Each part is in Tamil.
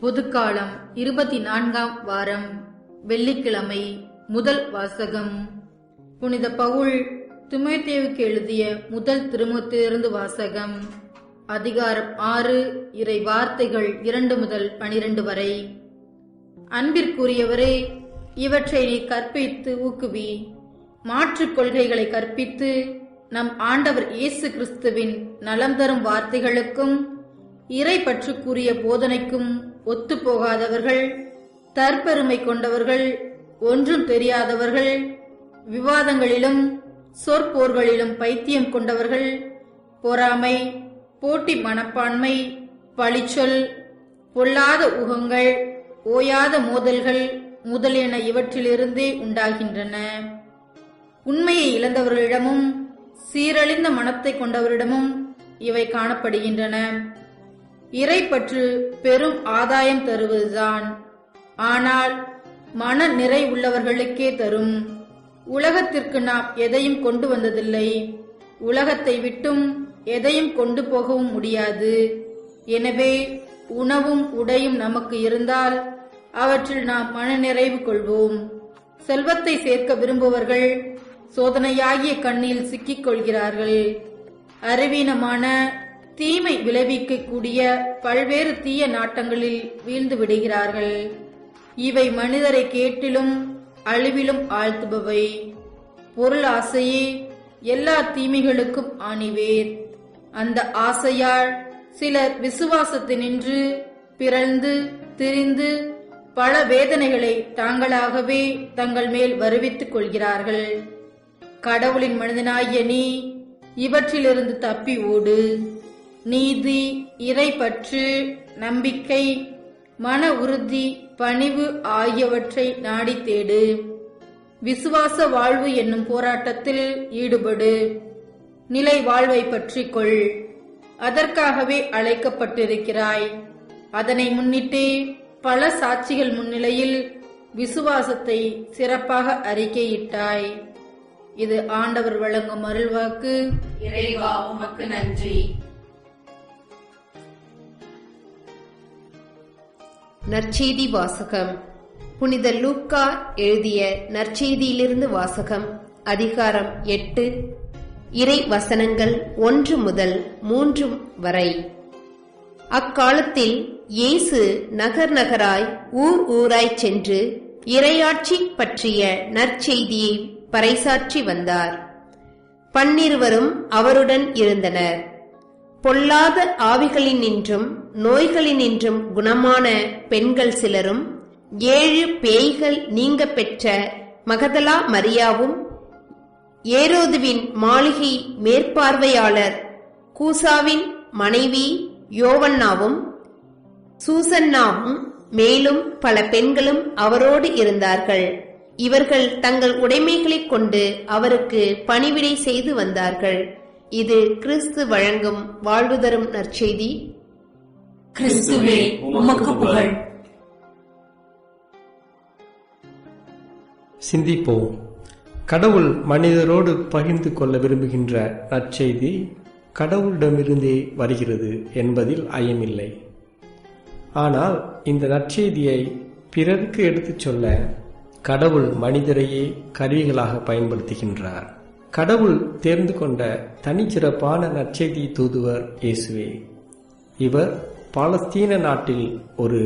பொதுக்காலம் 24ஆம் வாரம் வெள்ளிக்கிழமை. முதல் வாசகம். புனித பவுல் தீமோத்தேயுவுக்கு எழுதிய முதல் திருமுகத்திலிருந்து வாசகம். அதிகாரம் 6, இறை வார்த்தைகள் 2 முதல் 12 வரை. அன்பிற்குரியவரே, இவற்றை நீ கற்பித்து ஊக்குவி. மாற்றுக் கொள்கைகளை கற்பித்து நம் ஆண்டவர் இயேசு கிறிஸ்துவின் நலம் தரும் வார்த்தைகளுக்கும் இறை பற்றுக்குரிய போதனைக்கும் ஒத்துப்போகாதவர்கள், தற்பெருமை கொண்டவர்கள், ஒன்றும் தெரியாதவர்கள், விவாதங்களிலும் சொற்போர்களிலும் பைத்தியம் கொண்டவர்கள், பொறாமை, போட்டி மனப்பான்மை, பழிச்சொல், பொல்லாத ஊகங்கள், ஓயாத மோதல்கள் முதலியன இவற்றிலிருந்தே உண்டாகின்றன. உண்மையை இழந்தவர்களிடமும் சீரழிந்த மனத்தை கொண்டவரிடமும் இவை காணப்படுகின்றன. இறை பற்று பெரும் ஆதாயம் தருவதுதான், ஆனால் மன நிறை உள்ளவர்களுக்கே தரும். உலகத்திற்கு நாம் எதையும் கொண்டு வந்ததில்லை, உலகத்தை விட்டும் எதையும் கொண்டு போகவும் முடியாது. எனவே உணவும் உடையும் நமக்கு இருந்தால் அவற்றில் நாம் மனநிறைவு கொள்வோம். செல்வத்தை சேர்க்க விரும்புவர்கள் சோதனையாகிய கண்ணில் சிக்கிக் கொள்கிறார்கள். அறிவீனமான தீமை விளைவிக்கக்கூடிய பல்வேறு தீய நாட்டங்களில் வீழ்ந்து விடுகிறார்கள். இவை மனிதரை கேட்டிலும் அழிவிலும் ஆழ்த்துபவை. பொருள் ஆசையே எல்லா தீமைகளுக்கும் ஆணிவேர். அந்த ஆசையால் சிலர் விசுவாசத்தினின்று பிறழ்ந்து திரிந்து பல வேதனைகளை தாங்களாகவே தங்கள் மேல் வருவித்துக் கொள்கிறார்கள். கடவுளின் மனிதனாகிய நீ இவற்றிலிருந்து தப்பி ஓடு. நீதி, இறை பற்று, நம்பிக்கை, மன உறுதி, பணிவு ஆகியவற்றை நாடி தேடு. விசுவாச வாழ்வு என்னும் போராட்டத்தில் ஈடுபடு. நிலை வாழ்வை பற்றிக் கொள். அதற்காகவே அழைக்கப்பட்டிருக்கிறாய். அதனை முன்னிட்டே பல சாட்சிகள் முன்னிலையில் விசுவாசத்தை சிறப்பாக அறிக்கையிட்டாய். இது ஆண்டவர் வழங்கும் அருள்வாக்கு. இறைவா, உமக்கு நன்றி. நற்செய்தி வாசகம். புனித லூக்கா எழுதிய நற்செய்தியிலிருந்து வாசகம். அதிகாரம் 8, இறை வசனங்கள் 1 முதல் 3 வரை. அக்காலத்தில் இயேசு நகர் நகராய் ஊர் ஊராய் சென்று இறையாட்சி பற்றிய நற்செய்தியை பறைசாற்றி வந்தார். 12 அவருடன் இருந்தனர். பொல்லாத ஆவிகளினின்றும் நோய்களினின்றும் குணமான பெண்கள் சிலரும், 7 பேய்கள் நீங்க பெற்ற மகதலா மரியாவும், ஏரோதுவின் மாளிகை மேற்பார்வையாளர் கூசாவின் மனைவி யோவன்னாவும், சூசன்னாவும், மேலும் பல பெண்களும் அவரோடு இருந்தார்கள். இவர்கள் தங்கள் உடைமைகளைக் கொண்டு அவருக்கு பணிவிடை செய்து வந்தார்கள். இது கிறிஸ்து வழங்கும் வாழ்வு தரும் நற்செய்தி. கிறிஸ்துவே, உமக்கு புகழ். சிந்திப்போம். கடவுள் மனிதரோடு பகிர்ந்து கொள்ள விரும்புகின்ற நற்செய்தி கடவுளிடமிருந்தே வருகிறது என்பதில் ஐயமில்லை. ஆனால் இந்த நற்செய்தியை பிறருக்கு எடுத்துச் சொல்ல கடவுள் மனிதரையே கருவிகளாக பயன்படுத்துகின்றார். கடவுள் தேர்ந்து கொண்ட தனிச்சிறப்பான நற்செய்தி தூதுவர் இயேசுவே. இவர் பாலஸ்தீன நாட்டில் ஒரு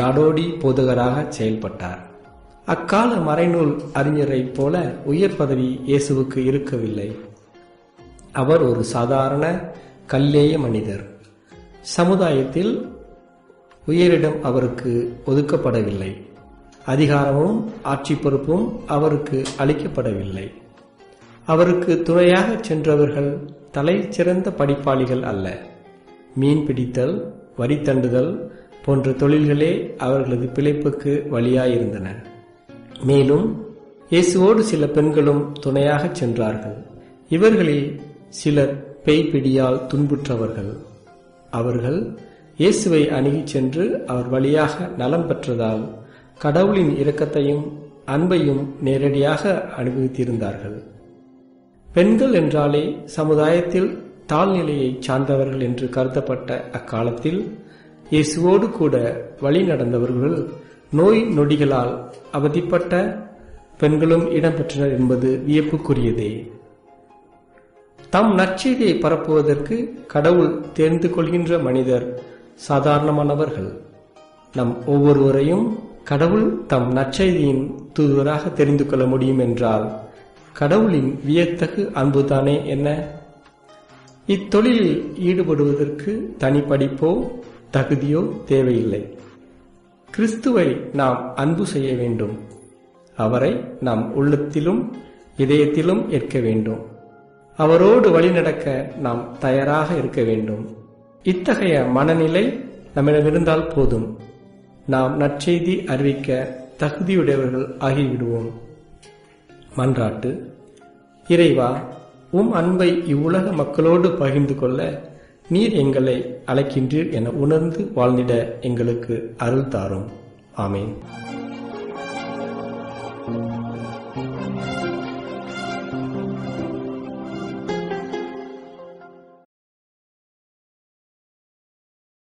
நாடோடி போதகராக செயல்பட்டார். அக்கால மறைநூல் அறிஞரைப் போல உயர் பதவி இயேசுவுக்கு இருக்கவில்லை. அவர் ஒரு சாதாரண கல்லேய மனிதர். சமுதாயத்தில் உயரிடம் அவருக்கு ஒதுக்கப்படவில்லை. அதிகாரமும் ஆட்சி பொறுப்பும் அவருக்கு அளிக்கப்படவில்லை. அவருக்கு துணையாக சென்றவர்கள் தலை சிறந்த படிப்பாளிகள் அல்ல. மீன் பிடித்தல், வரி தண்டுதல் போன்ற தொழில்களே அவர்களது பிழைப்புக்கு வழியாயிருந்தன. மேலும் இயேசுவோடு சில பெண்களும் துணையாக சென்றார்கள். இவர்களில் சிலர் பேய்பிடியால் துன்புற்றவர்கள். அவர்கள் இயேசுவை அணுகிச் சென்று அவர் வழியாக நலம் பெற்றதால் கடவுளின் இரக்கத்தையும் அன்பையும் நேரடியாக அனுபவித்திருந்தார்கள். பெண்கள் என்றாலே சமுதாயத்தில் தாழ்நிலையை சார்ந்தவர்கள் என்று கருதப்பட்ட அக்காலத்தில் இயேசுவோடு கூட வழி நடந்தவர்கள் நோய் நொடிகளால் அவதிப்பட்ட பெண்களும் இடம்பெற்றனர் என்பது வியப்புக்குரியதே. தம் நற்செய்தியை பரப்புவதற்கு கடவுள் தேர்ந்து கொள்கின்ற மனிதர் சாதாரணமானவர்கள். நம் ஒவ்வொருவரையும் கடவுள் தம் நற்செய்தியின் தூதுவராக தெரிந்து கொள்ள முடியும் என்றால் கடவுளின் வியத்தகு அன்புதானே என்ன? இத்தொழிலில் ஈடுபடுவதற்கு தனி படிப்போ தகுதியோ தேவையில்லை. கிறிஸ்துவை நாம் அன்பு செய்ய வேண்டும். அவரை நாம் உள்ளத்திலும் இதயத்திலும் ஏற்க வேண்டும். அவரோடு வழிநடக்க நாம் தயாராக இருக்க வேண்டும். இத்தகைய மனநிலை நம்மிடமிருந்தால் போதும், நாம் நற்செய்தி அறிவிக்க தகுதியுடையவர்கள் ஆகிவிடுவோம். மன்றாட்டு. இறைவா, உம் அன்பை இவ்வுலக மக்களோடு பகிர்ந்து கொள்ள நீர் எங்களை அழைக்கின்றீர் என உணர்ந்து வாழ்ந்திட எங்களுக்கு அருள் தாரும். ஆமேன்.